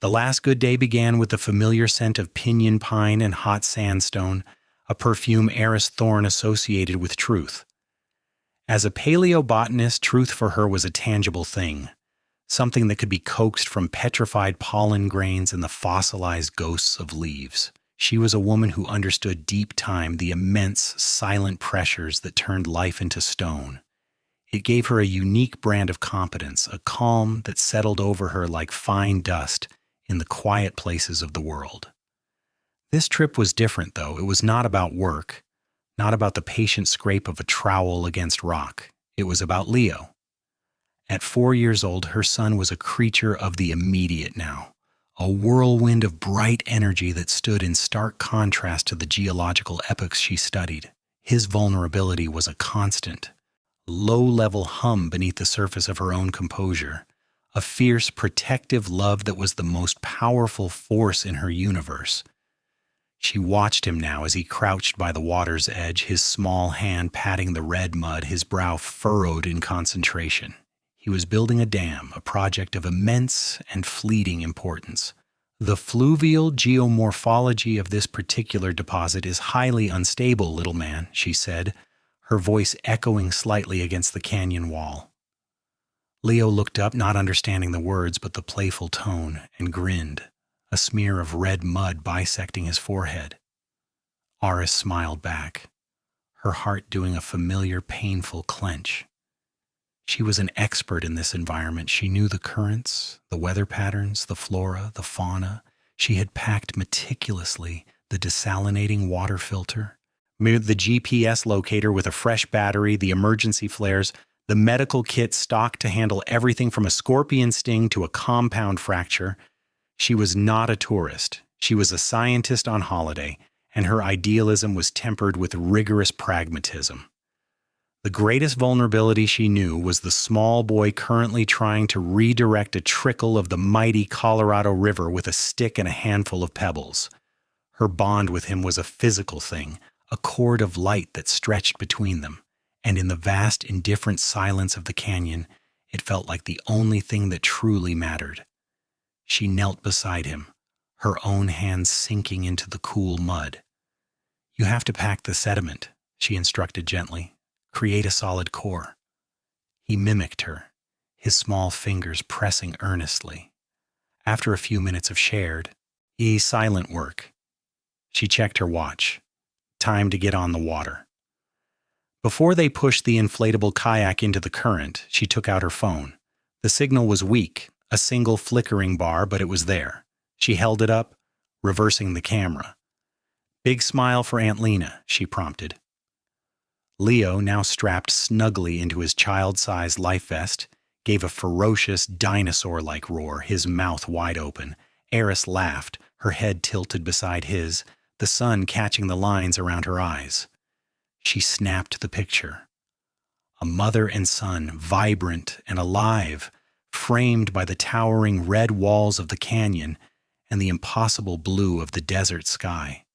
The last good day began with the familiar scent of pinyon pine and hot sandstone, a perfume Aris Thorne associated with truth. As a paleo-botanist, truth for her was a tangible thing, something that could be coaxed from petrified pollen grains and the fossilized ghosts of leaves. She was a woman who understood deep time, the immense, silent pressures that turned life into stone. It gave her a unique brand of competence, a calm that settled over her like fine dust in the quiet places of the world. This trip was different, though. It was not about work, not about the patient scrape of a trowel against rock. It was about Leo. At 4 years old, her son was a creature of the immediate now, a whirlwind of bright energy that stood in stark contrast to the geological epochs she studied. His vulnerability was a constant, low-level hum beneath the surface of her own composure, a fierce, protective love that was the most powerful force in her universe. She watched him now as he crouched by the water's edge, his small hand patting the red mud, his brow furrowed in concentration. He was building a dam, a project of immense and fleeting importance. The fluvial geomorphology of this particular deposit is highly unstable, little man, she said, her voice echoing slightly against the canyon wall. Leo looked up, not understanding the words but the playful tone, and grinned, a smear of red mud bisecting his forehead. Aris smiled back, her heart doing a familiar, painful clench. She was an expert in this environment. She knew the currents, the weather patterns, the flora, the fauna. She had packed meticulously the desalinating water filter, the GPS locator with a fresh battery, the emergency flares, the medical kit stocked to handle everything from a scorpion sting to a compound fracture. She was not a tourist. She was a scientist on holiday, and her idealism was tempered with rigorous pragmatism. The greatest vulnerability she knew was the small boy currently trying to redirect a trickle of the mighty Colorado River with a stick and a handful of pebbles. Her bond with him was a physical thing, a cord of light that stretched between them, and in the vast, indifferent silence of the canyon, it felt like the only thing that truly mattered. She knelt beside him, her own hands sinking into the cool mud. "You have to pack the sediment," she instructed gently. "Create a solid core." He mimicked her, his small fingers pressing earnestly. After a few minutes of shared, silent work, she checked her watch. Time to get on the water. Before they pushed the inflatable kayak into the current, she took out her phone. The signal was weak, a single flickering bar, but it was there. She held it up, reversing the camera. "Big smile for Aunt Lena," she prompted. Leo, now strapped snugly into his child-sized life vest, gave a ferocious, dinosaur-like roar, his mouth wide open. Aris laughed, her head tilted beside his, the sun catching the lines around her eyes. She snapped the picture. A mother and son, vibrant and alive, framed by the towering red walls of the canyon and the impossible blue of the desert sky.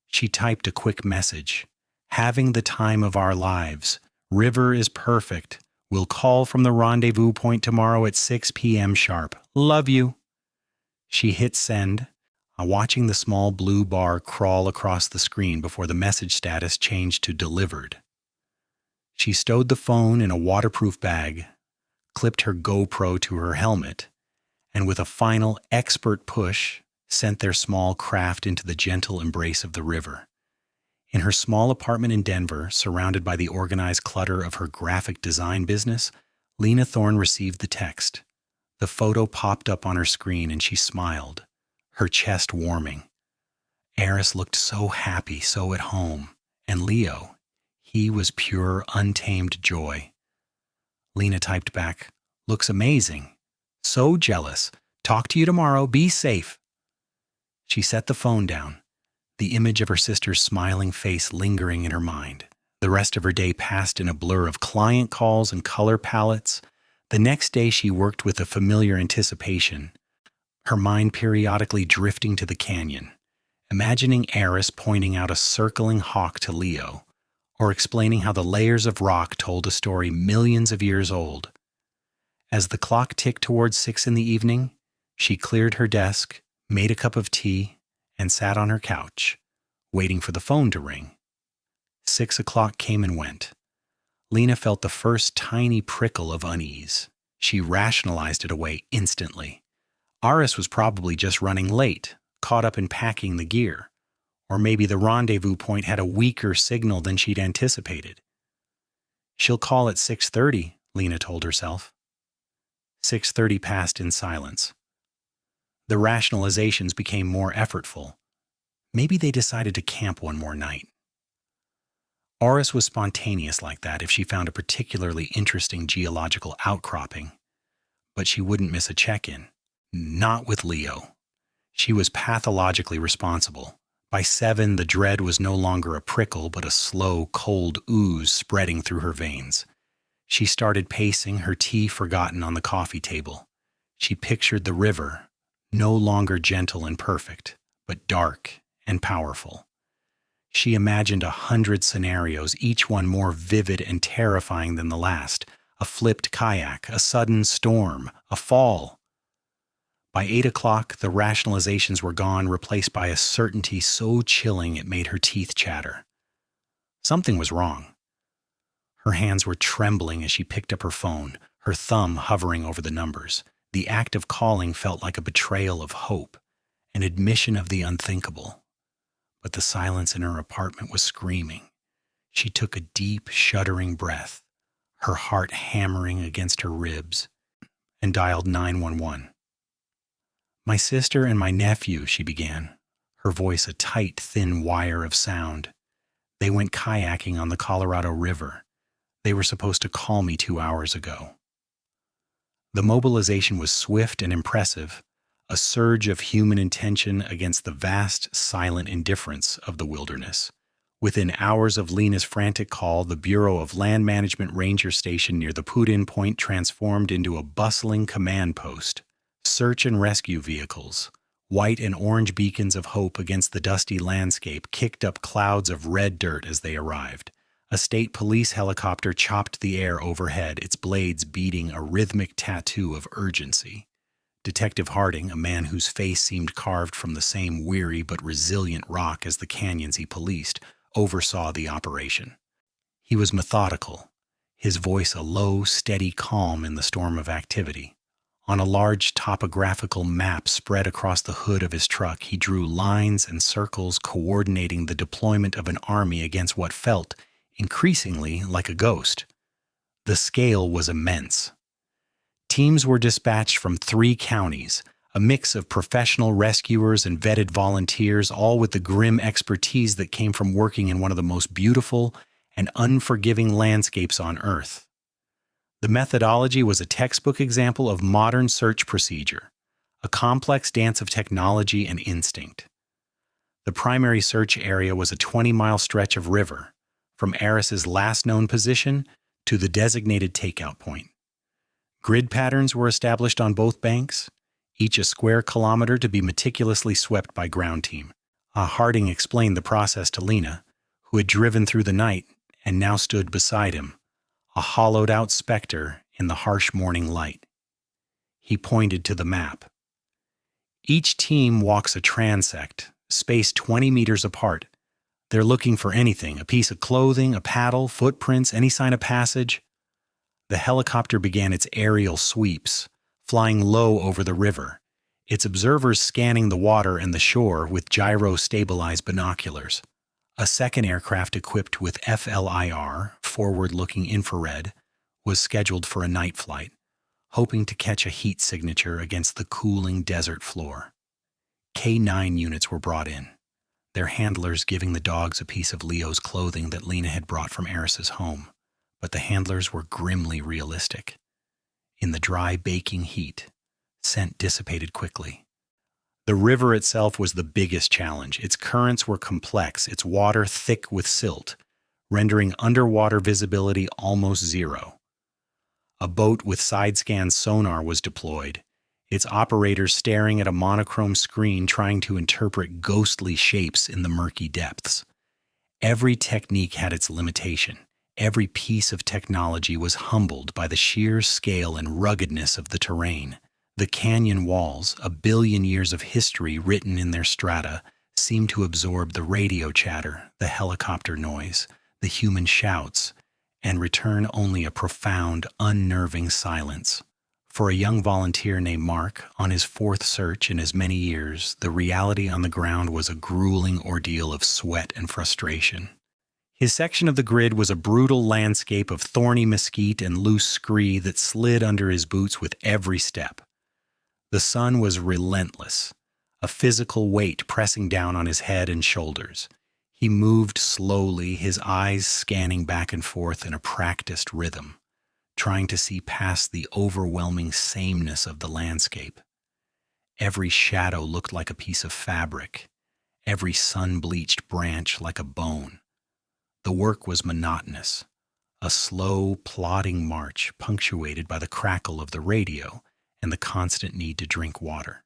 She typed a quick message. "Having the time of our lives. River is perfect. We'll call from the rendezvous point tomorrow at 6 p.m. sharp. Love you." She hit send, watching the small blue bar crawl across the screen before the message status changed to delivered. She stowed the phone in a waterproof bag, clipped her GoPro to her helmet, and with a final expert push, sent their small craft into the gentle embrace of the river. In her small apartment in Denver, surrounded by the organized clutter of her graphic design business, Lena Thorne received the text. The photo popped up on her screen and she smiled, her chest warming. Aris looked so happy, so at home. And Leo, he was pure, untamed joy. Lena typed back, "Looks amazing. So jealous. Talk to you tomorrow. Be safe." She set the phone down, the image of her sister's smiling face lingering in her mind. The rest of her day passed in a blur of client calls and color palettes. The next day she worked with a familiar anticipation, her mind periodically drifting to the canyon, imagining Aris pointing out a circling hawk to Leo, or explaining how the layers of rock told a story millions of years old. As the clock ticked towards 6 in the evening, She cleared her desk, made a cup of tea, and sat on her couch, waiting for the phone to ring. 6 o'clock came and went. Lena felt the first tiny prickle of unease. She rationalized it away instantly. Aris was probably just running late, caught up in packing the gear. Or maybe the rendezvous point had a weaker signal than she'd anticipated. She'll call at 6:30, Lena told herself. 6:30 passed in silence. The rationalizations became more effortful. Maybe they decided to camp one more night. Aris was spontaneous like that if she found a particularly interesting geological outcropping. But she wouldn't miss a check-in. Not with Leo. She was pathologically responsible. By 7, the dread was no longer a prickle, but a slow, cold ooze spreading through her veins. She started pacing, her tea forgotten on the coffee table. She pictured the river, no longer gentle and perfect, but dark and powerful. She imagined 100 scenarios, each one more vivid and terrifying than the last. A flipped kayak, a sudden storm, a fall. By 8 o'clock, the rationalizations were gone, replaced by a certainty so chilling it made her teeth chatter. Something was wrong. Her hands were trembling as she picked up her phone, her thumb hovering over the numbers. The act of calling felt like a betrayal of hope, an admission of the unthinkable. But the silence in her apartment was screaming. She took a deep, shuddering breath, her heart hammering against her ribs, and dialed 911. "My sister and my nephew," she began, her voice a tight, thin wire of sound. "They went kayaking on the Colorado River. They were supposed to call me 2 hours ago." The mobilization was swift and impressive, a surge of human intention against the vast, silent indifference of the wilderness. Within hours of Lena's frantic call, the Bureau of Land Management Ranger Station near the Put-in Point transformed into a bustling command post. Search and rescue vehicles, white and orange beacons of hope against the dusty landscape, kicked up clouds of red dirt as they arrived. A state police helicopter chopped the air overhead, its blades beating a rhythmic tattoo of urgency. Detective Harding, a man whose face seemed carved from the same weary but resilient rock as the canyons he policed, oversaw the operation. He was methodical, his voice a low, steady calm in the storm of activity. On a large topographical map spread across the hood of his truck, he drew lines and circles coordinating the deployment of an army against what felt increasingly like a ghost. The scale was immense. Teams were dispatched from 3 counties, a mix of professional rescuers and vetted volunteers, all with the grim expertise that came from working in one of the most beautiful and unforgiving landscapes on Earth. The methodology was a textbook example of modern search procedure, a complex dance of technology and instinct. The primary search area was a 20-mile stretch of river, from Aris's last known position to the designated takeout point. Grid patterns were established on both banks, each a square kilometer to be meticulously swept by ground team. Harding explained the process to Lena, who had driven through the night and now stood beside him, a hollowed-out specter in the harsh morning light. He pointed to the map. Each team walks a transect, spaced 20 meters apart. They're looking for anything, a piece of clothing, a paddle, footprints, any sign of passage. The helicopter began its aerial sweeps, flying low over the river, its observers scanning the water and the shore with gyro-stabilized binoculars. A second aircraft equipped with FLIR, forward-looking infrared, was scheduled for a night flight, hoping to catch a heat signature against the cooling desert floor. K-9 units were brought in, their handlers giving the dogs a piece of Leo's clothing that Lena had brought from Aris's home. But the handlers were grimly realistic. In the dry, baking heat, scent dissipated quickly. The river itself was the biggest challenge. Its currents were complex, its water thick with silt, rendering underwater visibility almost zero. A boat with side-scan sonar was deployed, its operators staring at a monochrome screen trying to interpret ghostly shapes in the murky depths. Every technique had its limitation. Every piece of technology was humbled by the sheer scale and ruggedness of the terrain. The canyon walls, a billion years of history written in their strata, seemed to absorb the radio chatter, the helicopter noise, the human shouts, and return only a profound, unnerving silence. For a young volunteer named Mark, on his fourth search in as many years, the reality on the ground was a grueling ordeal of sweat and frustration. His section of the grid was a brutal landscape of thorny mesquite and loose scree that slid under his boots with every step. The sun was relentless, a physical weight pressing down on his head and shoulders. He moved slowly, his eyes scanning back and forth in a practiced rhythm, trying to see past the overwhelming sameness of the landscape. Every shadow looked like a piece of fabric, every sun-bleached branch like a bone. The work was monotonous, a slow, plodding march punctuated by the crackle of the radio and the constant need to drink water.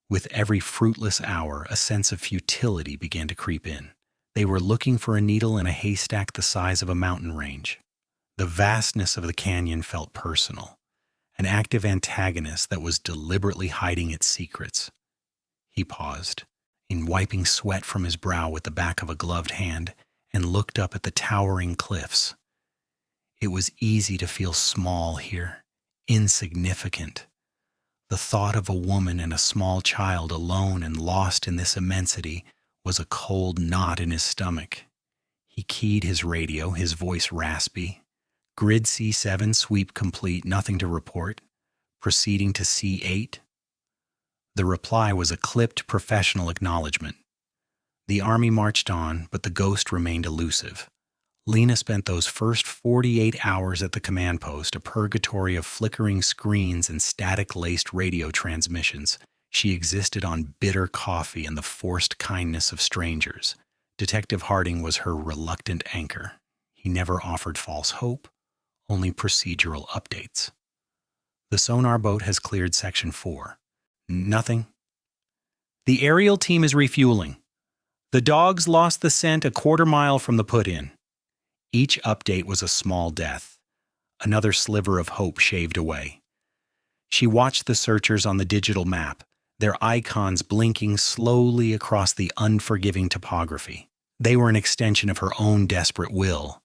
With every fruitless hour, a sense of futility began to creep in. They were looking for a needle in a haystack the size of a mountain range. The vastness of the canyon felt personal, an active antagonist that was deliberately hiding its secrets. He paused, wiping sweat from his brow with the back of a gloved hand, and looked up at the towering cliffs. It was easy to feel small here, insignificant. The thought of a woman and a small child alone and lost in this immensity was a cold knot in his stomach. He keyed his radio, his voice raspy. Grid C7 sweep complete, nothing to report. Proceeding to C8. The reply was a clipped professional acknowledgement. The army marched on, but the ghost remained elusive. Lena spent those first 48 hours at the command post, a purgatory of flickering screens and static-laced radio transmissions. She existed on bitter coffee and the forced kindness of strangers. Detective Harding was her reluctant anchor. He never offered false hope, only procedural updates. The sonar boat has cleared Section 4. Nothing. The aerial team is refueling. The dogs lost the scent a quarter-mile from the put-in. Each update was a small death, another sliver of hope shaved away. She watched the searchers on the digital map, their icons blinking slowly across the unforgiving topography. They were an extension of her own desperate will,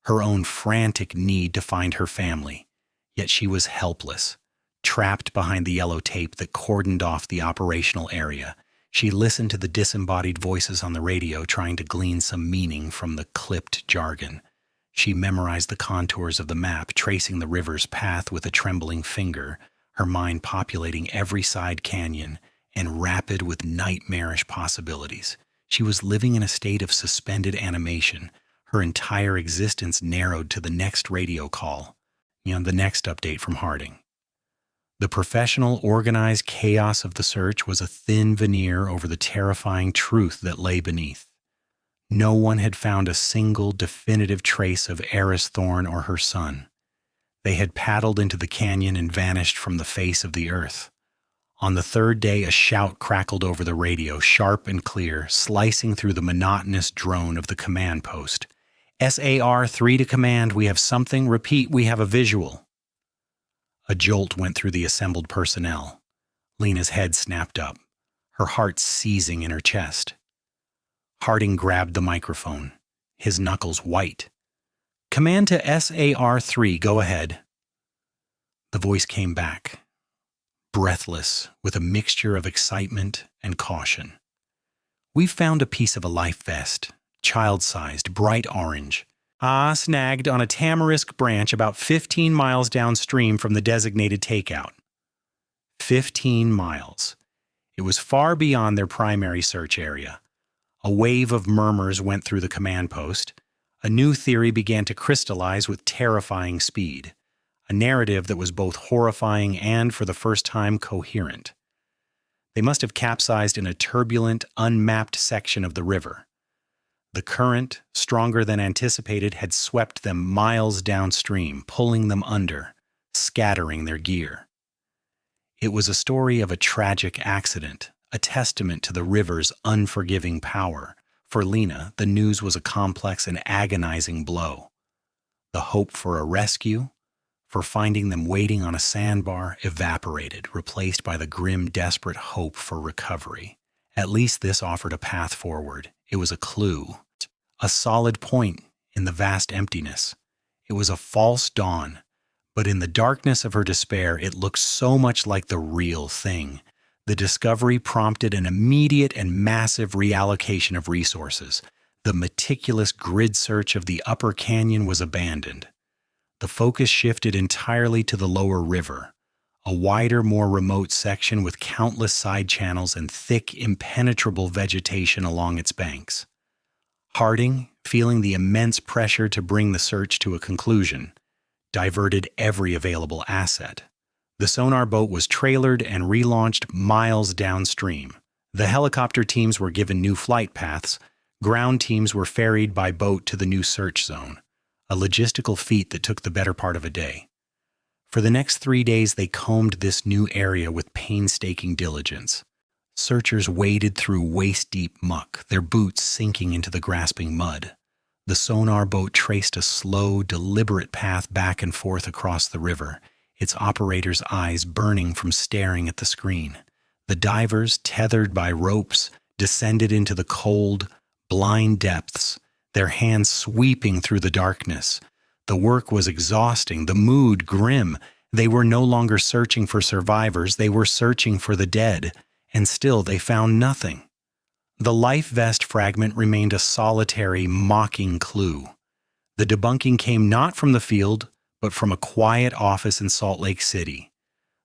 her own frantic need to find her family. Yet she was helpless, trapped behind the yellow tape that cordoned off the operational area. She listened to the disembodied voices on the radio, trying to glean some meaning from the clipped jargon. She memorized the contours of the map, tracing the river's path with a trembling finger, her mind populating every side canyon and rapid with nightmarish possibilities. She was living in a state of suspended animation, her entire existence narrowed to the next radio call, and the next update from Harding. The professional, organized chaos of the search was a thin veneer over the terrifying truth that lay beneath. No one had found a single definitive trace of Aris Thorne or her son. They had paddled into the canyon and vanished from the face of the earth. On the third day, a shout crackled over the radio, sharp and clear, slicing through the monotonous drone of the command post. SAR-3 to command, we have something. Repeat, we have a visual. A jolt went through the assembled personnel. Lena's head snapped up, her heart seizing in her chest. Harding grabbed the microphone, his knuckles white. Command to SAR-3, go ahead. The voice came back, breathless, with a mixture of excitement and caution. We've found a piece of a life vest, child-sized, bright orange. Snagged on a tamarisk branch about 15 miles downstream from the designated takeout. 15 miles. It was far beyond their primary search area. A wave of murmurs went through the command post. A new theory began to crystallize with terrifying speed. A narrative that was both horrifying and, for the first time, coherent. They must have capsized in a turbulent, unmapped section of the river. The current, stronger than anticipated, had swept them miles downstream, pulling them under, scattering their gear. It was a story of a tragic accident, a testament to the river's unforgiving power. For Lena, the news was a complex and agonizing blow. The hope for a rescue, for finding them waiting on a sandbar evaporated, replaced by the grim, desperate hope for recovery. At least this offered a path forward. It was a clue, a solid point in the vast emptiness. It was a false dawn, but in the darkness of her despair, it looked so much like the real thing. The discovery prompted an immediate and massive reallocation of resources. The meticulous grid search of the upper canyon was abandoned. The focus shifted entirely to the lower river, a wider, more remote section with countless side channels and thick, impenetrable vegetation along its banks. Harding, feeling the immense pressure to bring the search to a conclusion, diverted every available asset. The sonar boat was trailered and relaunched miles downstream. The helicopter teams were given new flight paths. Ground teams were ferried by boat to the new search zone, a logistical feat that took the better part of a day. For the next 3 days, they combed this new area with painstaking diligence. Searchers waded through waist-deep muck, their boots sinking into the grasping mud. The sonar boat traced a slow, deliberate path back and forth across the river, its operators' eyes burning from staring at the screen. The divers, tethered by ropes, descended into the cold, blind depths, their hands sweeping through the darkness. The work was exhausting, the mood grim. They were no longer searching for survivors, they were searching for the dead, and still they found nothing. The life vest fragment remained a solitary, mocking clue. The debunking came not from the field, but from a quiet office in Salt Lake City.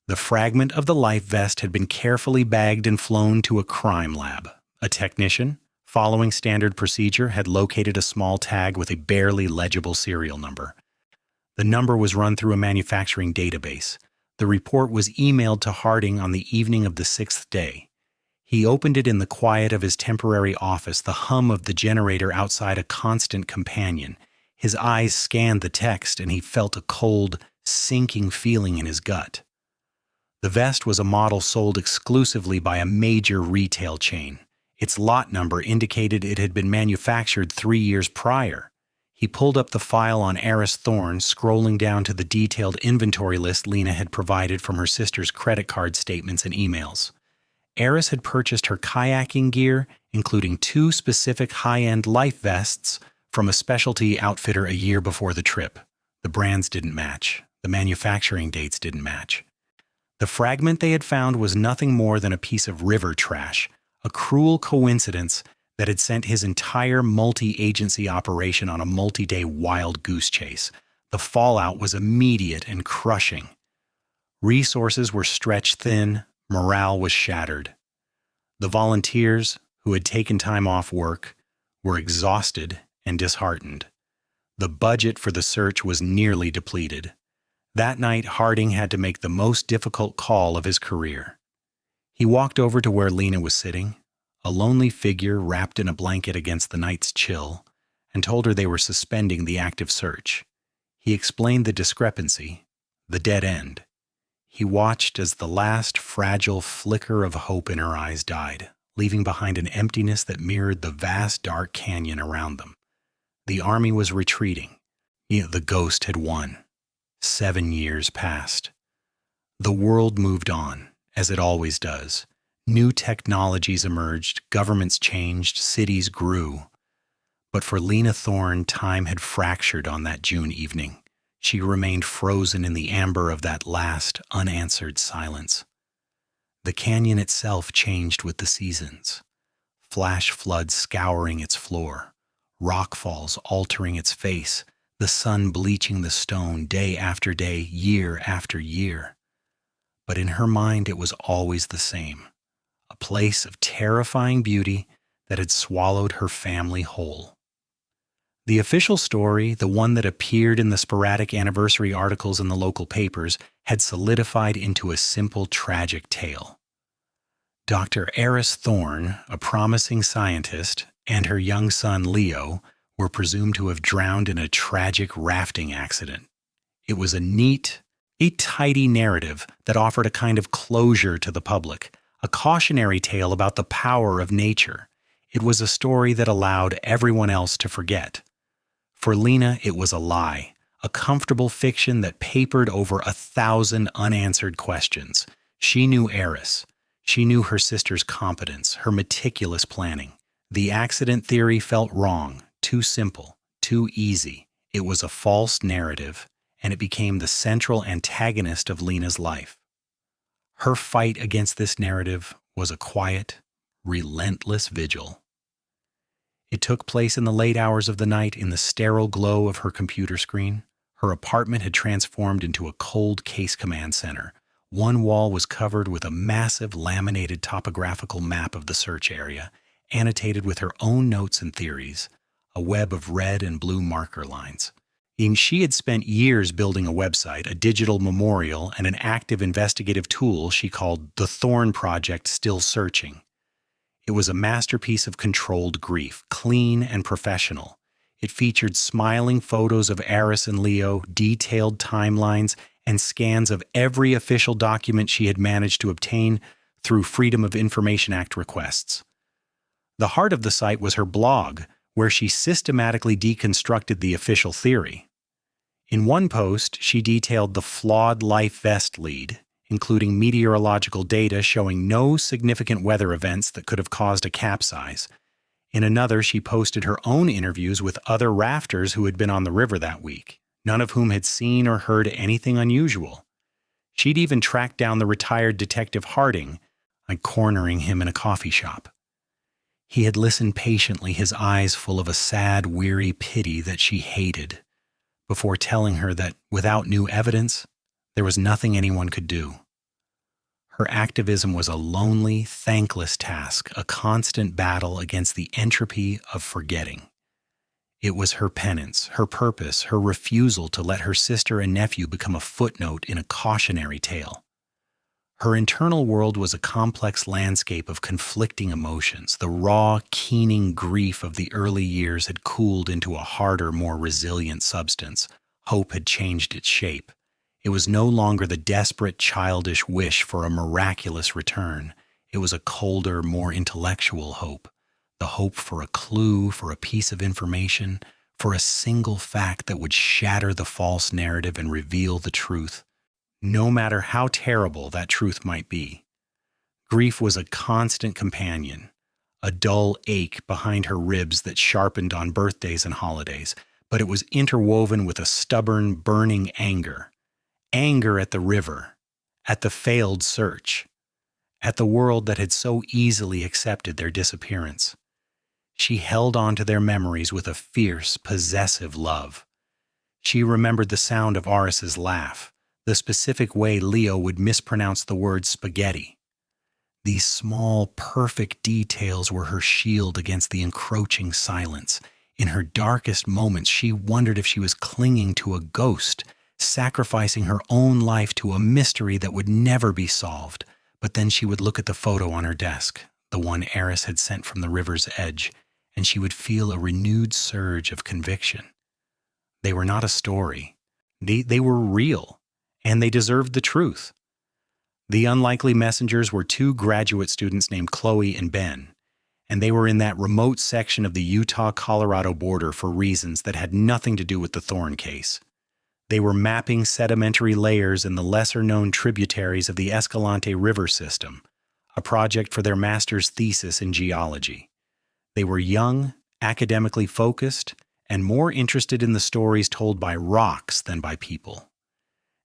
The fragment of the life vest had been carefully bagged and flown to a crime lab. A technician, following standard procedure, had located a small tag with a barely legible serial number. The number was run through a manufacturing database. The report was emailed to Harding on the evening of the 6th day. He opened it in the quiet of his temporary office, the hum of the generator outside a constant companion. His eyes scanned the text, and he felt a cold, sinking feeling in his gut. The vest was a model sold exclusively by a major retail chain. Its lot number indicated it had been manufactured 3 years prior. He pulled up the file on Aris Thorne, scrolling down to the detailed inventory list Lena had provided from her sister's credit card statements and emails. Aris had purchased her kayaking gear, including 2 specific high-end life vests, from a specialty outfitter a year before the trip. The brands didn't match. The manufacturing dates didn't match. The fragment they had found was nothing more than a piece of river trash, a cruel coincidence that had sent his entire multi-agency operation on a multi-day wild goose chase. The fallout was immediate and crushing. Resources were stretched thin, morale was shattered. The volunteers, who had taken time off work, were exhausted and disheartened. The budget for the search was nearly depleted. That night, Harding had to make the most difficult call of his career. He walked over to where Lena was sitting, a lonely figure wrapped in a blanket against the night's chill, and told her they were suspending the active search. He explained the discrepancy, the dead end. He watched as the last fragile flicker of hope in her eyes died, leaving behind an emptiness that mirrored the vast dark canyon around them. The army was retreating. The ghost had won. 7 years passed. The world moved on, as it always does. New technologies emerged, governments changed, cities grew. But for Lena Thorne, time had fractured on that June evening. She remained frozen in the amber of that last, unanswered silence. The canyon itself changed with the seasons. Flash floods scouring its floor, rockfalls altering its face, the sun bleaching the stone day after day, year after year. But in her mind it was always the same, a place of terrifying beauty that had swallowed her family whole. The official story, the one that appeared in the sporadic anniversary articles in the local papers, had solidified into a simple, tragic tale. Dr. Aris Thorne, a promising scientist, and her young son Leo were presumed to have drowned in a tragic rafting accident. It was a tidy narrative that offered a kind of closure to the public, a cautionary tale about the power of nature. It was a story that allowed everyone else to forget. For Lena, it was a lie a comfortable fiction that papered over 1,000 unanswered questions. She knew Aris. She knew her sister's competence, her meticulous planning. The accident theory felt wrong, too simple, too easy. It was a false narrative, and it became the central antagonist of Lena's life. Her fight against this narrative was a quiet, relentless vigil. It took place in the late hours of the night in the sterile glow of her computer screen. Her apartment had transformed into a cold case command center. One wall was covered with a massive laminated topographical map of the search area, annotated with her own notes and theories, a web of red and blue marker lines. She had spent years building a website, a digital memorial, and an active investigative tool she called the Thorne Project Still Searching. It was a masterpiece of controlled grief, clean and professional. It featured smiling photos of Aris and Leo, detailed timelines, and scans of every official document she had managed to obtain through Freedom of Information Act requests. The heart of the site was her blog, where she systematically deconstructed the official theory. In one post, she detailed the flawed life vest lead, including meteorological data showing no significant weather events that could have caused a capsize. In another, she posted her own interviews with other rafters who had been on the river that week, none of whom had seen or heard anything unusual. She'd even tracked down the retired Detective Harding, cornering him in a coffee shop. He had listened patiently, his eyes full of a sad, weary pity that she hated, before telling her that without new evidence, there was nothing anyone could do. Her activism was a lonely, thankless task, a constant battle against the entropy of forgetting. It was her penance, her purpose, her refusal to let her sister and nephew become a footnote in a cautionary tale. Her internal world was a complex landscape of conflicting emotions. The raw, keening grief of the early years had cooled into a harder, more resilient substance. Hope had changed its shape. It was no longer the desperate, childish wish for a miraculous return. It was a colder, more intellectual hope. The hope for a clue, for a piece of information, for a single fact that would shatter the false narrative and reveal the truth, no matter how terrible that truth might be. Grief was a constant companion, a dull ache behind her ribs that sharpened on birthdays and holidays, but it was interwoven with a stubborn, burning anger. Anger at the river, at the failed search, at the world that had so easily accepted their disappearance. She held on to their memories with a fierce, possessive love. She remembered the sound of Aris's laugh, the specific way Leo would mispronounce the word spaghetti. These small, perfect details were her shield against the encroaching silence. In her darkest moments, she wondered if she was clinging to a ghost, sacrificing her own life to a mystery that would never be solved. But then she would look at the photo on her desk, the one Aris had sent from the river's edge, and she would feel a renewed surge of conviction. They were not a story. They were real, and they deserved the truth. The unlikely messengers were two graduate students named Chloe and Ben, and they were in that remote section of the Utah-Colorado border for reasons that had nothing to do with the Thorne case. They were mapping sedimentary layers in the lesser-known tributaries of the Escalante River system, a project for their master's thesis in geology. They were young, academically focused, and more interested in the stories told by rocks than by people.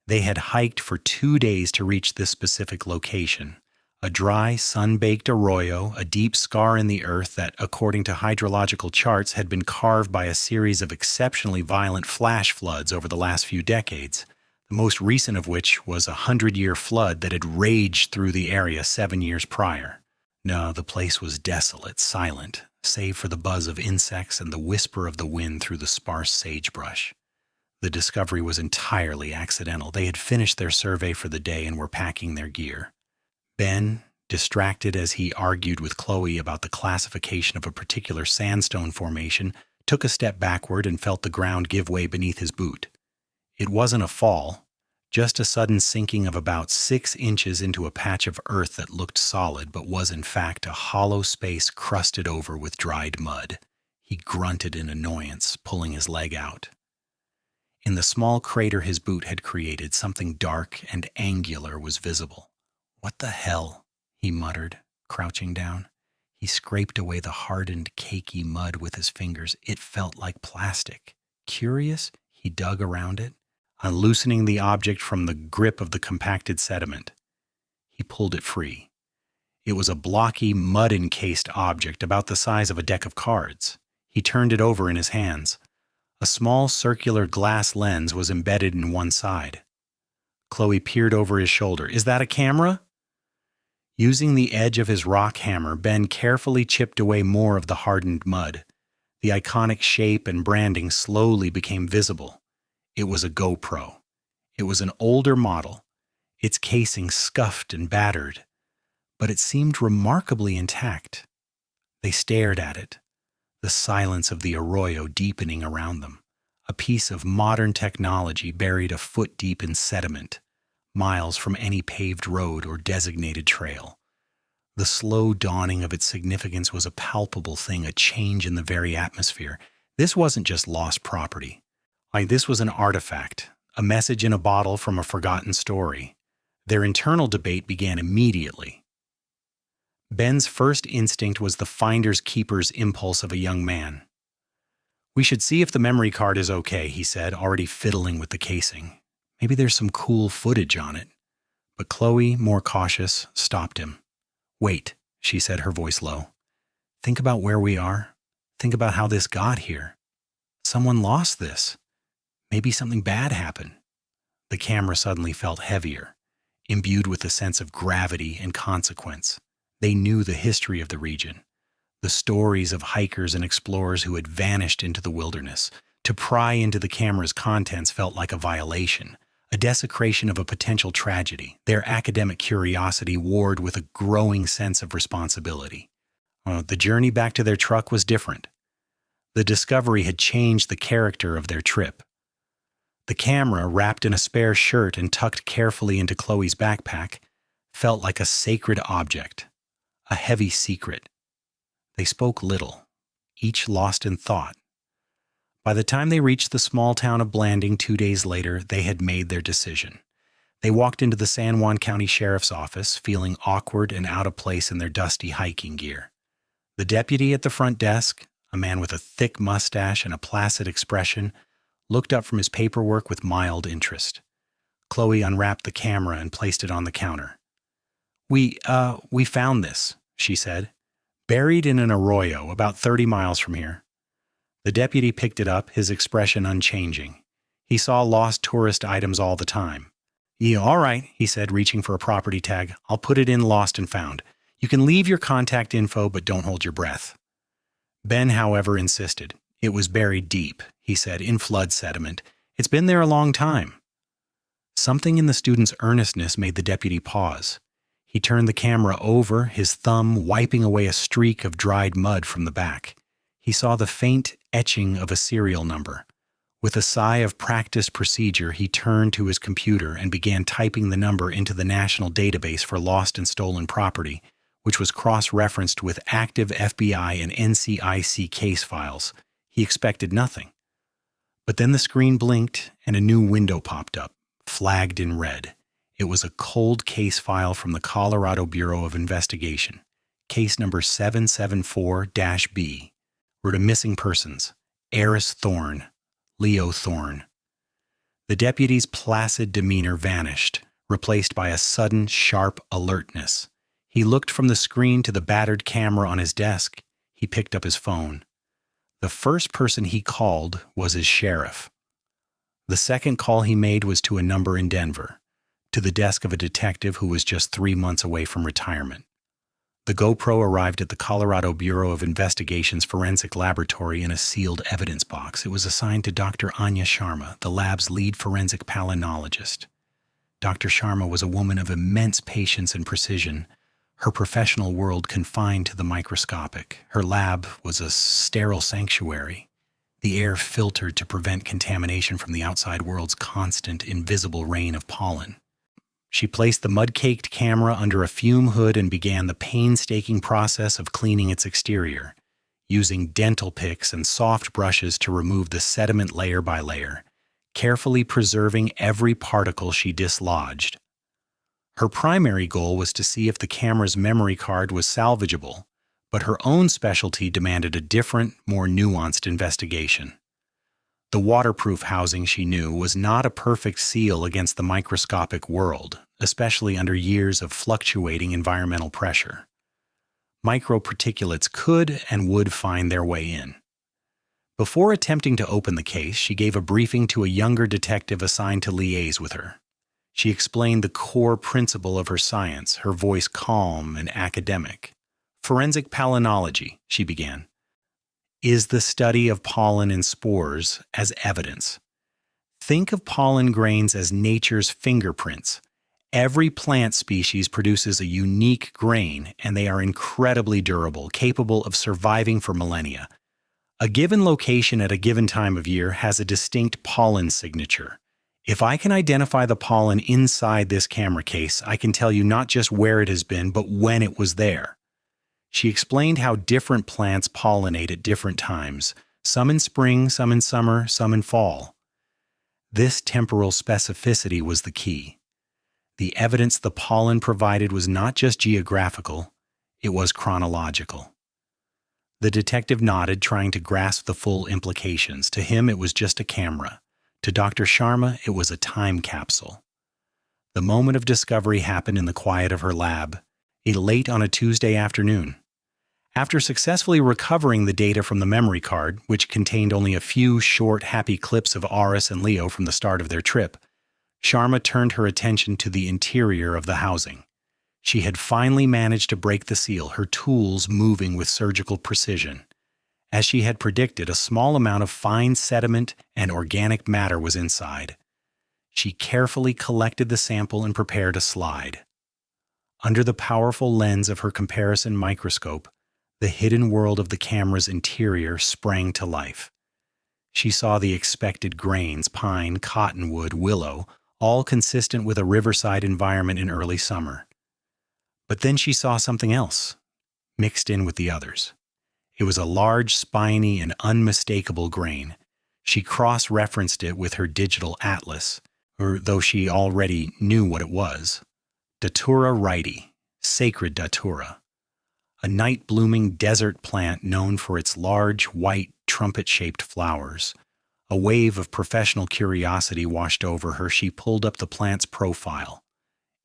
They had hiked for 2 days to reach this specific location, a dry, sun-baked arroyo, a deep scar in the earth that, according to hydrological charts, had been carved by a series of exceptionally violent flash floods over the last few decades, the most recent of which was a 100-year flood that had raged through the area 7 years prior. No, the place was desolate, silent, save for the buzz of insects and the whisper of the wind through the sparse sagebrush. The discovery was entirely accidental. They had finished their survey for the day and were packing their gear. Ben, distracted as he argued with Chloe about the classification of a particular sandstone formation, took a step backward and felt the ground give way beneath his boot. It wasn't a fall, just a sudden sinking of about 6 inches into a patch of earth that looked solid but was in fact a hollow space crusted over with dried mud. He grunted in annoyance, pulling his leg out. In the small crater his boot had created, something dark and angular was visible. "What the hell?" he muttered, crouching down. He scraped away the hardened, cakey mud with his fingers. It felt like plastic. Curious, he dug around it, unloosening the object from the grip of the compacted sediment. He pulled it free. It was a blocky, mud-encased object about the size of a deck of cards. He turned it over in his hands. A small circular glass lens was embedded in one side. Chloe peered over his shoulder. "Is that a camera?" Using the edge of his rock hammer, Ben carefully chipped away more of the hardened mud. The iconic shape and branding slowly became visible. It was a GoPro. It was an older model, its casing scuffed and battered, but it seemed remarkably intact. They stared at it, the silence of the arroyo deepening around them, a piece of modern technology buried a foot deep in sediment, miles from any paved road or designated trail. The slow dawning of its significance was a palpable thing, a change in the very atmosphere. This wasn't just lost property. This was an artifact, a message in a bottle from a forgotten story. Their internal debate began immediately. Ben's first instinct was the finder's keeper's impulse of a young man. "We should see if the memory card is okay," he said, already fiddling with the casing. "Maybe there's some cool footage on it." But Chloe, more cautious, stopped him. "Wait," she said, her voice low. "Think about where we are. Think about how this got here. Someone lost this. Maybe something bad happened." The camera suddenly felt heavier, imbued with a sense of gravity and consequence. They knew the history of the region, the stories of hikers and explorers who had vanished into the wilderness. To pry into the camera's contents felt like a violation, a desecration of a potential tragedy. Their academic curiosity warred with a growing sense of responsibility. The journey back to their truck was different. The discovery had changed the character of their trip. The camera, wrapped in a spare shirt and tucked carefully into Chloe's backpack, felt like a sacred object, a heavy secret. They spoke little, each lost in thought. By the time they reached the small town of Blanding 2 days later, they had made their decision. They walked into the San Juan County Sheriff's Office, feeling awkward and out of place in their dusty hiking gear. The deputy at the front desk, a man with a thick mustache and a placid expression, looked up from his paperwork with mild interest. Chloe unwrapped the camera and placed it on the counter. We found this," she said, "buried in an arroyo about 30 miles from here." The deputy picked it up, his expression unchanging. He saw lost tourist items all the time. "Yeah, all right," he said, reaching for a property tag. "I'll put it in lost and found. You can leave your contact info, but don't hold your breath." Ben, however, insisted. "It was buried deep," he said, "in flood sediment. It's been there a long time." Something in the student's earnestness made the deputy pause. He turned the camera over, his thumb wiping away a streak of dried mud from the back. He saw the faint etching of a serial number. With a sigh of practiced procedure, he turned to his computer and began typing the number into the National Database for Lost and Stolen Property, which was cross-referenced with active FBI and NCIC case files. He expected nothing. But then the screen blinked and a new window popped up, flagged in red. It was a cold case file from the Colorado Bureau of Investigation, case number 774-B. Were to missing persons, Aris Thorne, Leo Thorne. The deputy's placid demeanor vanished, replaced by a sudden, sharp alertness. He looked from the screen to the battered camera on his desk. He picked up his phone. The first person he called was his sheriff. The second call he made was to a number in Denver, to the desk of a detective who was just 3 months away from retirement. The GoPro arrived at the Colorado Bureau of Investigation's forensic laboratory in a sealed evidence box. It was assigned to Dr. Anya Sharma, the lab's lead forensic paleontologist. Dr. Sharma was a woman of immense patience and precision, her professional world confined to the microscopic. Her lab was a sterile sanctuary, the air filtered to prevent contamination from the outside world's constant, invisible rain of pollen. She placed the mud-caked camera under a fume hood and began the painstaking process of cleaning its exterior, using dental picks and soft brushes to remove the sediment layer by layer. carefully preserving every particle she dislodged. Her primary goal was to see if the camera's memory card was salvageable, but her own specialty demanded a different, more nuanced investigation. The waterproof housing, she knew, was not a perfect seal against the microscopic world, especially under years of fluctuating environmental pressure. Microparticulates could and would find their way in. Before attempting to open the case, she gave a briefing to a younger detective assigned to liaise with her. She explained the core principle of her science, her voice calm and academic. Forensic palynology, she began, is the study of pollen and spores as evidence. Think of pollen grains as nature's fingerprints. Every plant species produces a unique grain, and they are incredibly durable, capable of surviving for millennia. A given location at a given time of year has a distinct pollen signature. If I can identify the pollen inside this camera case, I can tell you not just where it has been, but when it was there. She explained how different plants pollinate at different times, some in spring, some in summer, some in fall. This temporal specificity was the key. The evidence the pollen provided was not just geographical, it was chronological. The detective nodded, trying to grasp the full implications. To him, it was just a camera. To Dr. Sharma, it was a time capsule. The moment of discovery happened in the quiet of her lab, late on a Tuesday afternoon. After successfully recovering the data from the memory card, which contained only a few short, happy clips of Aris and Leo from the start of their trip, Sharma turned her attention to the interior of the housing. She had finally managed to break the seal, her tools moving with surgical precision. As she had predicted, a small amount of fine sediment and organic matter was inside. She carefully collected the sample and prepared a slide. Under the powerful lens of her comparison microscope, the hidden world of the camera's interior sprang to life. She saw the expected grains, pine, cottonwood, willow, all consistent with a riverside environment in early summer. But then she saw something else, mixed in with the others. It was a large, spiny, and unmistakable grain. She cross-referenced it with her digital atlas, though she already knew what it was. Datura wrighti, sacred datura. A night-blooming desert plant known for its large, white, trumpet-shaped flowers. A wave of professional curiosity washed over her. She pulled up the plant's profile.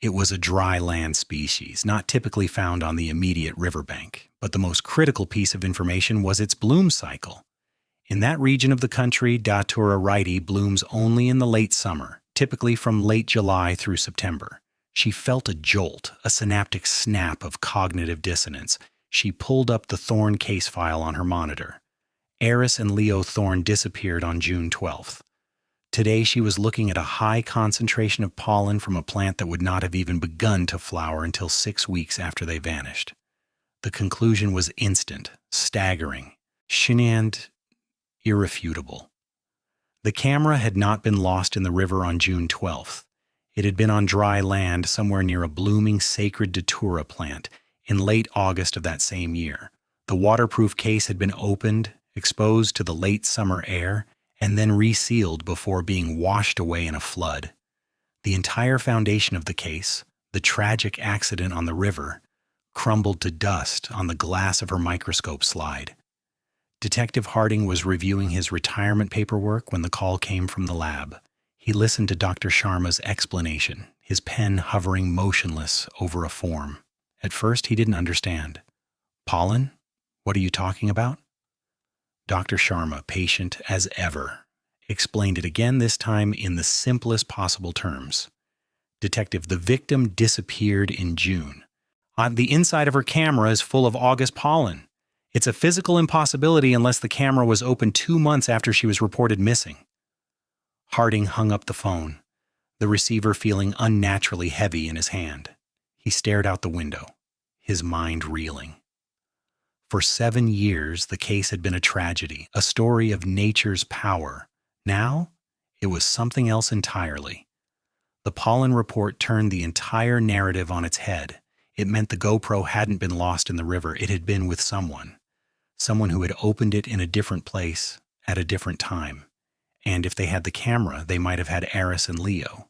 It was a dry land species, not typically found on the immediate riverbank, but the most critical piece of information was its bloom cycle. In that region of the country, Datura wrighti blooms only in the late summer, typically from late July through September. She felt a jolt, a synaptic snap of cognitive dissonance. She pulled up the Thorne case file on her monitor. Aris and Leo Thorne disappeared on June 12th. Today she was looking at a high concentration of pollen from a plant that would not have even begun to flower until 6 weeks after they vanished. The conclusion was instant, staggering, and irrefutable. The camera had not been lost in the river on June 12th. It had been on dry land somewhere near a blooming sacred datura plant in late August of that same year. The waterproof case had been opened, exposed to the late summer air, and then resealed before being washed away in a flood. The entire foundation of the case, the tragic accident on the river, crumbled to dust on the glass of her microscope slide. Detective Harding was reviewing his retirement paperwork when the call came from the lab. He listened to Dr. Sharma's explanation, his pen hovering motionless over a form. At first, he didn't understand. Pollen? What are you talking about? Dr. Sharma, patient as ever, explained it again, this time in the simplest possible terms. Detective, the victim disappeared in June. The inside of her camera is full of August pollen. It's a physical impossibility unless the camera was opened 2 months after she was reported missing. Harding hung up the phone, the receiver feeling unnaturally heavy in his hand. He stared out the window, his mind reeling. For 7 years, the case had been a tragedy, a story of nature's power. Now, it was something else entirely. The pollen report turned the entire narrative on its head. It meant the GoPro hadn't been lost in the river. It had been with someone who had opened it in a different place at a different time. And if they had the camera, they might have had Aris and Leo.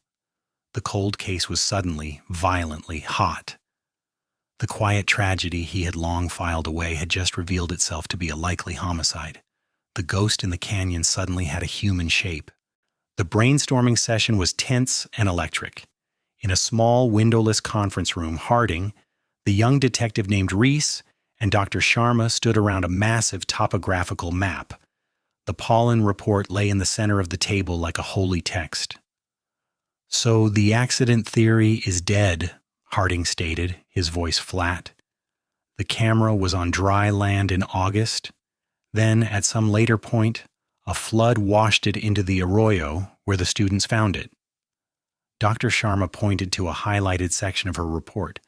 The cold case was suddenly, violently hot. The quiet tragedy he had long filed away had just revealed itself to be a likely homicide. The ghost in the canyon suddenly had a human shape. The brainstorming session was tense and electric. In a small, windowless conference room, Harding, the young detective named Reese, and Dr. Sharma stood around a massive topographical map. The pollen report lay in the center of the table like a holy text. "So the accident theory is dead," Harding stated, his voice flat. "The camera was on dry land in August. Then, at some later point, a flood washed it into the arroyo where the students found it." Dr. Sharma pointed to a highlighted section of her report.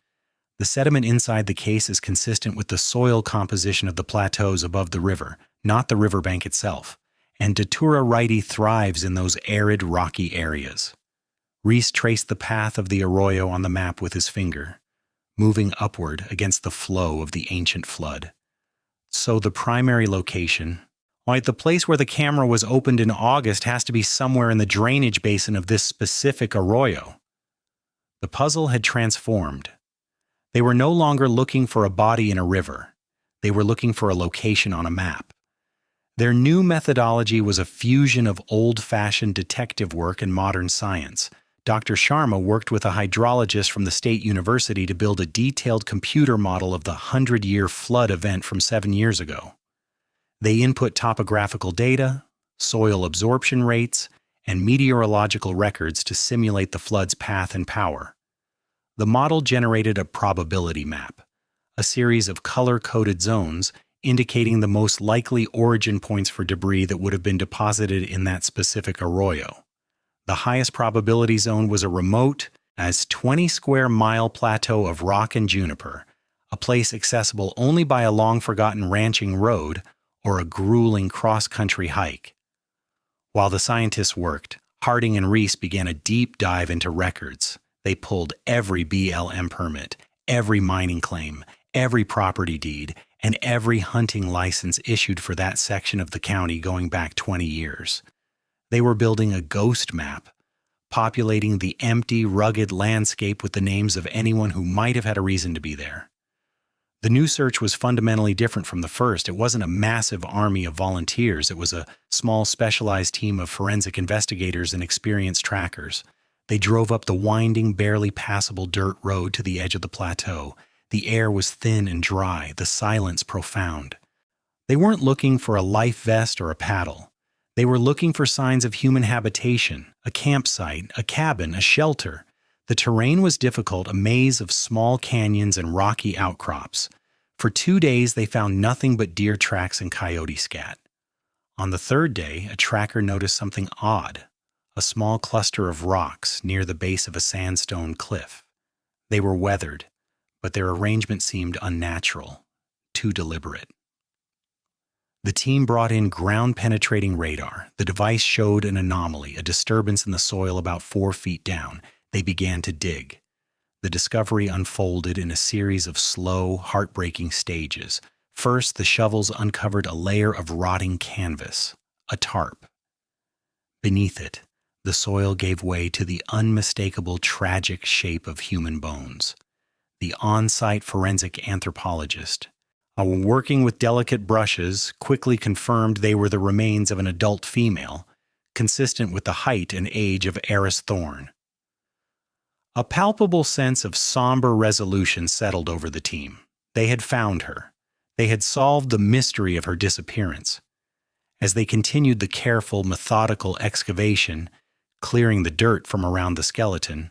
"The sediment inside the case is consistent with the soil composition of the plateaus above the river, not the riverbank itself, and Datura wrighti thrives in those arid, rocky areas." Reese traced the path of the arroyo on the map with his finger, moving upward against the flow of the ancient flood. "So the primary location, the place where the camera was opened in August, has to be somewhere in the drainage basin of this specific arroyo." The puzzle had transformed. They were no longer looking for a body in a river. They were looking for a location on a map. Their new methodology was a fusion of old-fashioned detective work and modern science. Dr. Sharma worked with a hydrologist from the State University to build a detailed computer model of the 100-year flood event from 7 years ago. They input topographical data, soil absorption rates, and meteorological records to simulate the flood's path and power. The model generated a probability map, a series of color-coded zones indicating the most likely origin points for debris that would have been deposited in that specific arroyo. The highest probability zone was a remote, as 20-square-mile plateau of rock and juniper, a place accessible only by a long-forgotten ranching road or a grueling cross-country hike. While the scientists worked, Harding and Reese began a deep dive into records. They pulled every BLM permit, every mining claim, every property deed, and every hunting license issued for that section of the county going back 20 years. They were building a ghost map, populating the empty, rugged landscape with the names of anyone who might have had a reason to be there. The new search was fundamentally different from the first. It wasn't a massive army of volunteers. It was a small, specialized team of forensic investigators and experienced trackers. They drove up the winding, barely passable dirt road to the edge of the plateau. The air was thin and dry, the silence profound. They weren't looking for a life vest or a paddle. They were looking for signs of human habitation, a campsite, a cabin, a shelter. The terrain was difficult, a maze of small canyons and rocky outcrops. For 2 days, they found nothing but deer tracks and coyote scat. On the third day, a tracker noticed something odd, a small cluster of rocks near the base of a sandstone cliff. They were weathered, but their arrangement seemed unnatural, too deliberate. The team brought in ground-penetrating radar. The device showed an anomaly, a disturbance in the soil about 4 feet down. They began to dig. The discovery unfolded in a series of slow, heartbreaking stages. First, the shovels uncovered a layer of rotting canvas, a tarp. Beneath it, the soil gave way to the unmistakable, tragic shape of human bones. The on-site forensic anthropologist, working with delicate brushes, quickly confirmed they were the remains of an adult female, consistent with the height and age of Aris Thorne. A palpable sense of somber resolution settled over the team. They had found her. They had solved the mystery of her disappearance. As they continued the careful, methodical excavation, clearing the dirt from around the skeleton,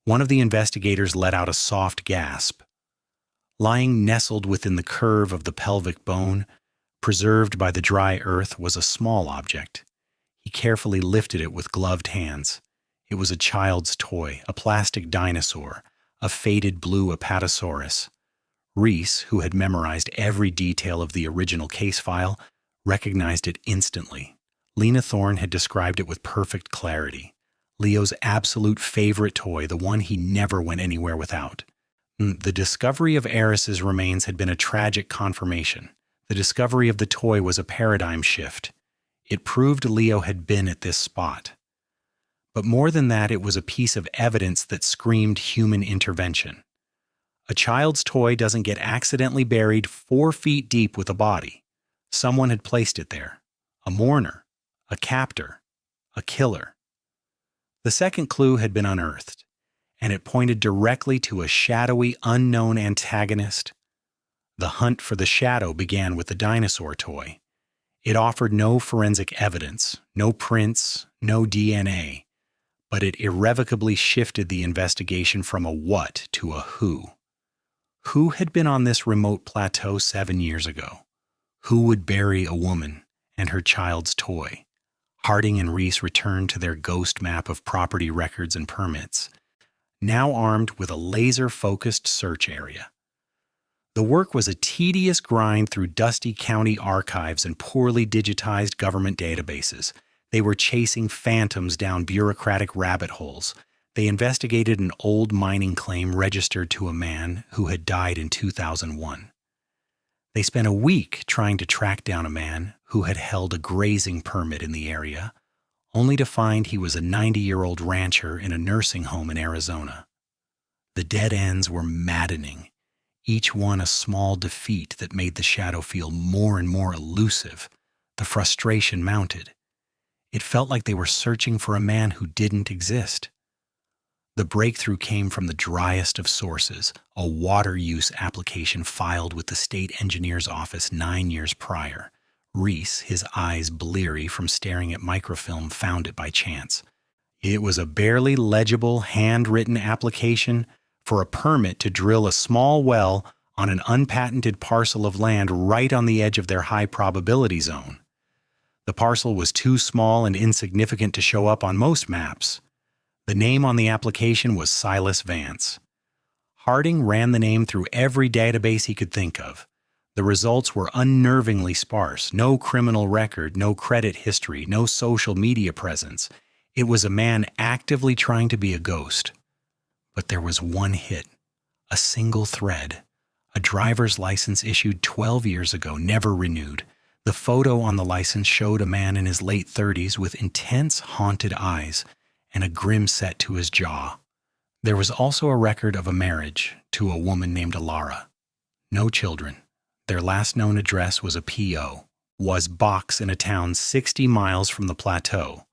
one of the investigators let out a soft gasp. Lying nestled within the curve of the pelvic bone, preserved by the dry earth, was a small object. He carefully lifted it with gloved hands. It was a child's toy, a plastic dinosaur, a faded blue apatosaurus. Reese, who had memorized every detail of the original case file, recognized it instantly. Lena Thorne had described it with perfect clarity. Leo's absolute favorite toy, the one he never went anywhere without. The discovery of Aris's remains had been a tragic confirmation. The discovery of the toy was a paradigm shift. It proved Leo had been at this spot. But more than that, it was a piece of evidence that screamed human intervention. A child's toy doesn't get accidentally buried 4 feet deep with a body. Someone had placed it there. A mourner, a captor, a killer. The second clue had been unearthed, and it pointed directly to a shadowy, unknown antagonist. The hunt for the shadow began with the dinosaur toy. It offered no forensic evidence, no prints, no DNA, but it irrevocably shifted the investigation from a what to a who. Who had been on this remote plateau 7 years ago? Who would bury a woman and her child's toy? Harding and Reese returned to their ghost map of property records and permits, now armed with a laser-focused search area. The work was a tedious grind through dusty county archives and poorly digitized government databases. They were chasing phantoms down bureaucratic rabbit holes. They investigated an old mining claim registered to a man who had died in 2001. They spent a week trying to track down a man who had held a grazing permit in the area, only to find he was a 90-year-old rancher in a nursing home in Arizona. The dead ends were maddening, each one a small defeat that made the shadow feel more and more elusive. The frustration mounted. It felt like they were searching for a man who didn't exist. The breakthrough came from the driest of sources, a water use application filed with the state engineer's office 9 years prior. Reese, his eyes bleary from staring at microfilm, found it by chance. It was a barely legible, handwritten application for a permit to drill a small well on an unpatented parcel of land right on the edge of their high probability zone. The parcel was too small and insignificant to show up on most maps. The name on the application was Silas Vance. Harding ran the name through every database he could think of. The results were unnervingly sparse. No criminal record, no credit history, no social media presence. It was a man actively trying to be a ghost. But there was one hit, a single thread. A driver's license issued 12 years ago, never renewed. The photo on the license showed a man in his late 30s with intense, haunted eyes and a grim set to his jaw. There was also a record of a marriage to a woman named Alara. No children. Their last known address was a P.O., was box in a town 60 miles from the plateau,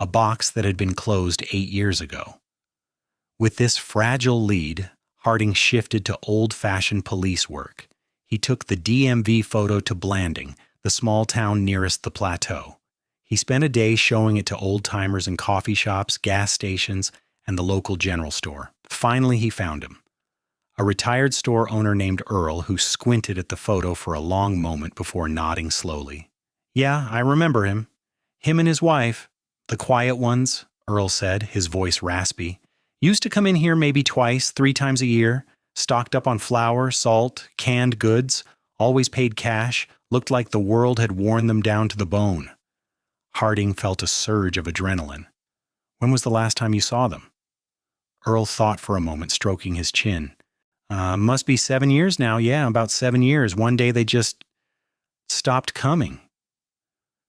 a box that had been closed 8 years ago. With this fragile lead, Harding shifted to old-fashioned police work. He took the DMV photo to Blanding, the small town nearest the plateau. He spent a day showing it to old-timers in coffee shops, gas stations, and the local general store. Finally, he found him. A retired store owner named Earl who squinted at the photo for a long moment before nodding slowly. "Yeah, I remember him. Him and his wife. The quiet ones," Earl said, his voice raspy. "Used to come in here maybe twice, 3 times a year, stocked up on flour, salt, canned goods, always paid cash, looked like the world had worn them down to the bone." Harding felt a surge of adrenaline. "When was the last time you saw them?" Earl thought for a moment, stroking his chin. Must be 7 years now. Yeah, about 7 years. One day they just stopped coming."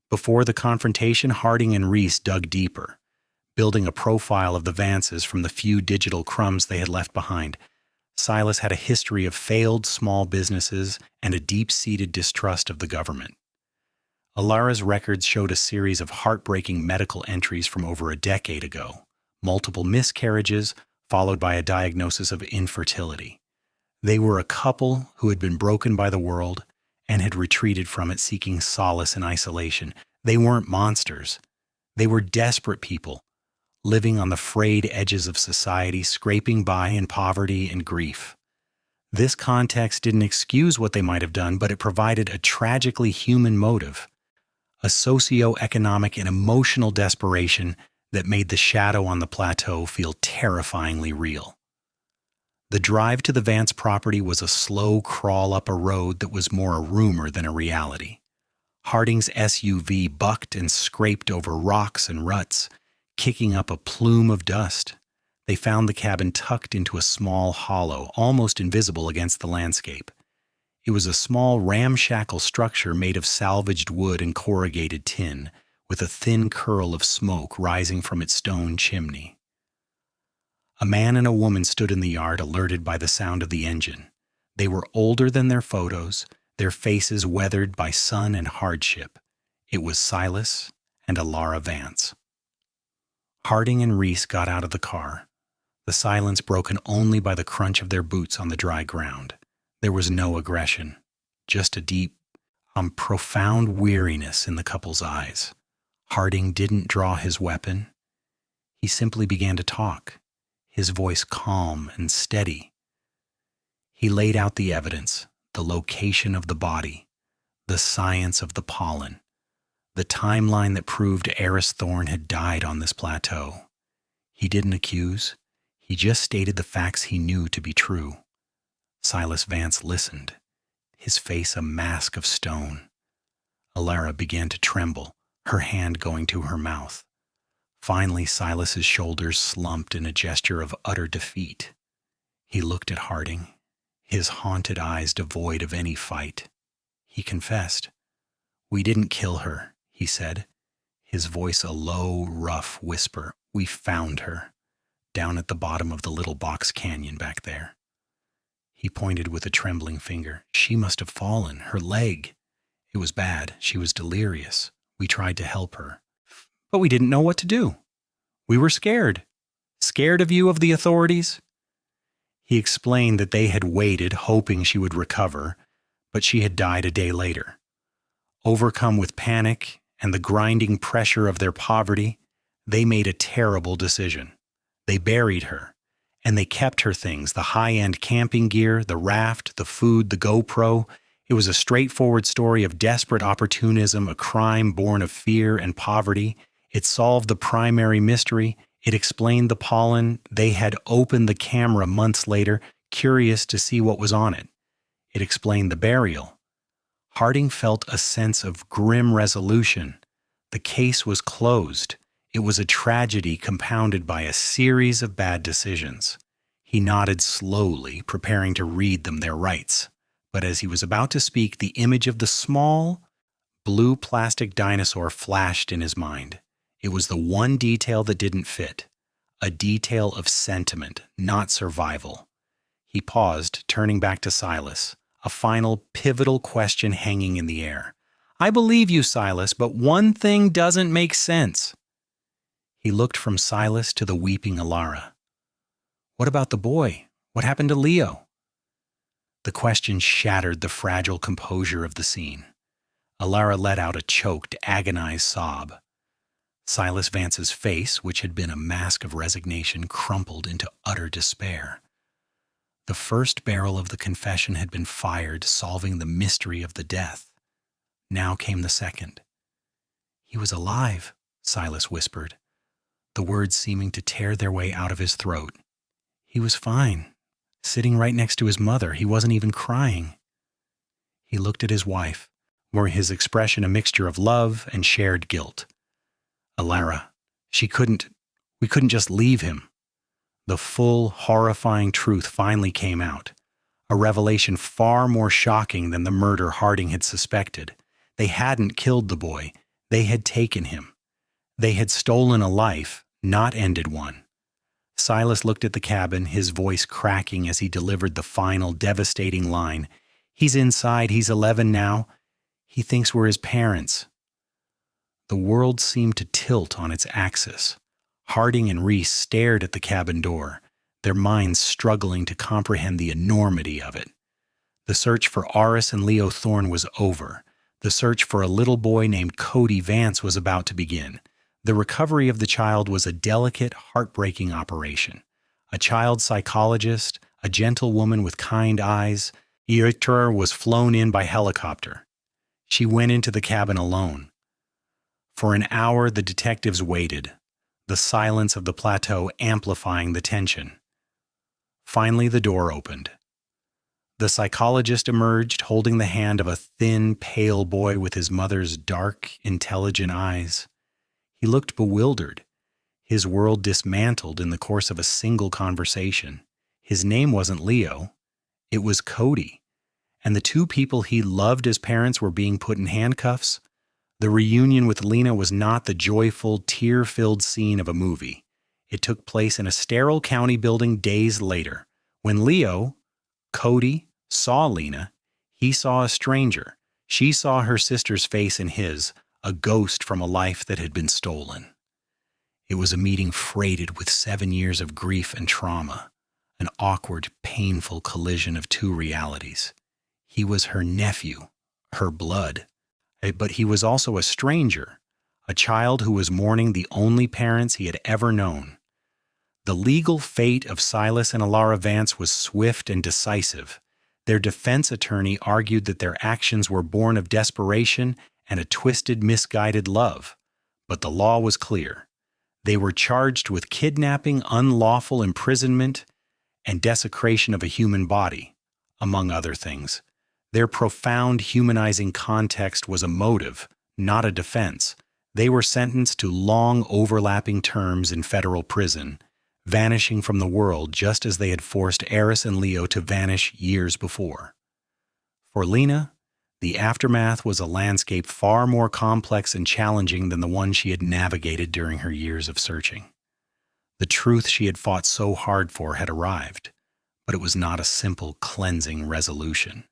Before the confrontation, Harding and Reese dug deeper, building a profile of the Vances from the few digital crumbs they had left behind. Silas had a history of failed small businesses and a deep-seated distrust of the government. Alara's records showed a series of heartbreaking medical entries from over a decade ago, multiple miscarriages, followed by a diagnosis of infertility. They were a couple who had been broken by the world and had retreated from it seeking solace in isolation. They weren't monsters. They were desperate people, living on the frayed edges of society, scraping by in poverty and grief. This context didn't excuse what they might have done, but it provided a tragically human motive, a socio-economic and emotional desperation that made the shadow on the plateau feel terrifyingly real. The drive to the Vance property was a slow crawl up a road that was more a rumor than a reality. Harding's SUV bucked and scraped over rocks and ruts, kicking up a plume of dust. They found the cabin tucked into a small hollow, almost invisible against the landscape. It was a small ramshackle structure made of salvaged wood and corrugated tin, with a thin curl of smoke rising from its stone chimney. A man and a woman stood in the yard, alerted by the sound of the engine. They were older than their photos, their faces weathered by sun and hardship. It was Silas and Alara Vance. Harding and Reese got out of the car, the silence broken only by the crunch of their boots on the dry ground. There was no aggression, just a deep, profound weariness in the couple's eyes. Harding didn't draw his weapon. He simply began to talk, his voice calm and steady. He laid out the evidence, the location of the body, the science of the pollen, the timeline that proved Aris Thorne had died on this plateau. He didn't accuse. He just stated the facts he knew to be true. Silas Vance listened, his face a mask of stone. Alara began to tremble, her hand going to her mouth. Finally, Silas's shoulders slumped in a gesture of utter defeat. He looked at Harding, his haunted eyes devoid of any fight. He confessed. "We didn't kill her," he said, his voice a low, rough whisper. "We found her, down at the bottom of the little box canyon back there." He pointed with a trembling finger. "She must have fallen, her leg. It was bad. She was delirious. We tried to help her. But we didn't know what to do. We were scared. Scared of you, of the authorities?" He explained that they had waited, hoping she would recover, but she had died a day later. Overcome with panic and the grinding pressure of their poverty, they made a terrible decision. They buried her, and they kept her things, the high-end camping gear, the raft, the food, the GoPro. It was a straightforward story of desperate opportunism, a crime born of fear and poverty. It solved the primary mystery. It explained the pollen. They had opened the camera months later, curious to see what was on it. It explained the burial. Harding felt a sense of grim resolution. The case was closed. It was a tragedy compounded by a series of bad decisions. He nodded slowly, preparing to read them their rights. But as he was about to speak, the image of the small, blue plastic dinosaur flashed in his mind. It was the one detail that didn't fit. A detail of sentiment, not survival. He paused, turning back to Silas, a final pivotal question hanging in the air. "I believe you, Silas, but one thing doesn't make sense." He looked from Silas to the weeping Alara. "What about the boy? What happened to Leo?" The question shattered the fragile composure of the scene. Alara let out a choked, agonized sob. Silas Vance's face, which had been a mask of resignation, crumpled into utter despair. The first barrel of the confession had been fired, solving the mystery of the death. Now came the second. "He was alive," Silas whispered, the words seeming to tear their way out of his throat. "He was fine, sitting right next to his mother. He wasn't even crying." He looked at his wife, where his expression a mixture of love and shared guilt. "Alara, we couldn't just leave him." The full, horrifying truth finally came out, a revelation far more shocking than the murder Harding had suspected. They hadn't killed the boy. They had taken him. They had stolen a life, not ended one. Silas looked at the cabin, his voice cracking as he delivered the final, devastating line. "He's inside. He's 11 now. He thinks we're his parents." The world seemed to tilt on its axis. Harding and Reese stared at the cabin door, their minds struggling to comprehend the enormity of it. The search for Aris and Leo Thorne was over. The search for a little boy named Cody Vance was about to begin. The recovery of the child was a delicate, heartbreaking operation. A child psychologist, a gentle woman with kind eyes, Epochs was flown in by helicopter. She went into the cabin alone. For an hour, the detectives waited, the silence of the plateau amplifying the tension. Finally, the door opened. The psychologist emerged, holding the hand of a thin, pale boy with his mother's dark, intelligent eyes. He looked bewildered, his world dismantled in the course of a single conversation. His name wasn't Leo, it was Cody, and the two people he loved as parents were being put in handcuffs. The reunion with Lena was not the joyful, tear-filled scene of a movie. It took place in a sterile county building days later. When Leo, Cody, saw Lena, he saw a stranger. She saw her sister's face in his, a ghost from a life that had been stolen. It was a meeting freighted with 7 years of grief and trauma, an awkward, painful collision of two realities. He was her nephew, her blood, but he was also a stranger, a child who was mourning the only parents he had ever known. The legal fate of Silas and Alara Vance was swift and decisive. Their defense attorney argued that their actions were born of desperation and a twisted, misguided love. But the law was clear. They were charged with kidnapping, unlawful imprisonment, and desecration of a human body, among other things. Their profound humanizing context was a motive, not a defense. They were sentenced to long overlapping terms in federal prison, vanishing from the world just as they had forced Aris and Leo to vanish years before. For Lena, the aftermath was a landscape far more complex and challenging than the one she had navigated during her years of searching. The truth she had fought so hard for had arrived, but it was not a simple, cleansing resolution.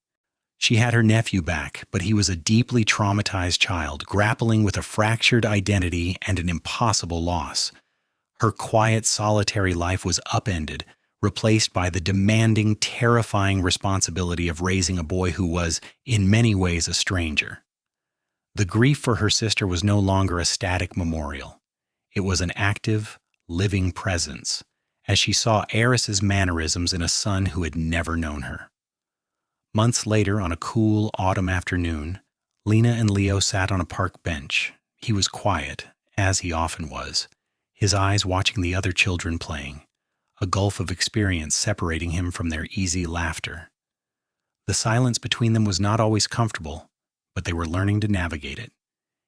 She had her nephew back, but he was a deeply traumatized child, grappling with a fractured identity and an impossible loss. Her quiet, solitary life was upended, replaced by the demanding, terrifying responsibility of raising a boy who was, in many ways, a stranger. The grief for her sister was no longer a static memorial. It was an active, living presence, as she saw Aris's mannerisms in a son who had never known her. Months later, on a cool autumn afternoon, Lena and Leo sat on a park bench. He was quiet, as he often was, his eyes watching the other children playing, a gulf of experience separating him from their easy laughter. The silence between them was not always comfortable, but they were learning to navigate it.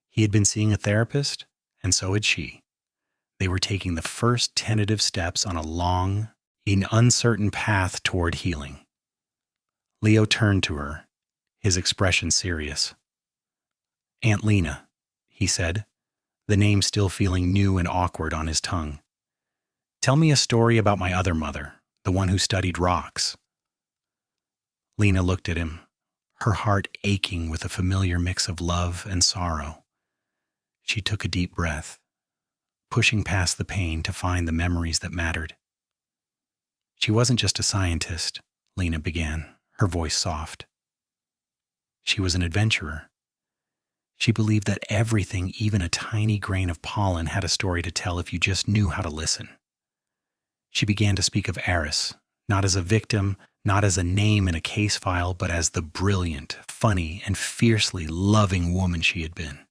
He had been seeing a therapist, and so had she. They were taking the first tentative steps on a long, uncertain path toward healing. Leo turned to her, his expression serious. "Aunt Lena," he said, the name still feeling new and awkward on his tongue. "Tell me a story about my other mother, the one who studied rocks." Lena looked at him, her heart aching with a familiar mix of love and sorrow. She took a deep breath, pushing past the pain to find the memories that mattered. "She wasn't just a scientist," Lena began, her voice soft. "She was an adventurer. She believed that everything, even a tiny grain of pollen, had a story to tell if you just knew how to listen." She began to speak of Aris, not as a victim, not as a name in a case file, but as the brilliant, funny, and fiercely loving woman she had been.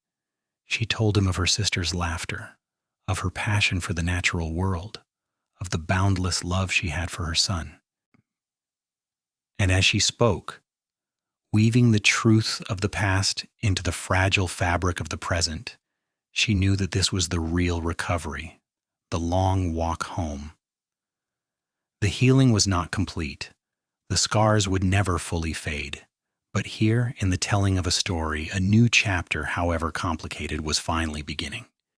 She told him of her sister's laughter, of her passion for the natural world, of the boundless love she had for her son. And as she spoke, weaving the truth of the past into the fragile fabric of the present, she knew that this was the real recovery, the long walk home. The healing was not complete. The scars would never fully fade. But here, in the telling of a story, a new chapter, however complicated, was finally beginning.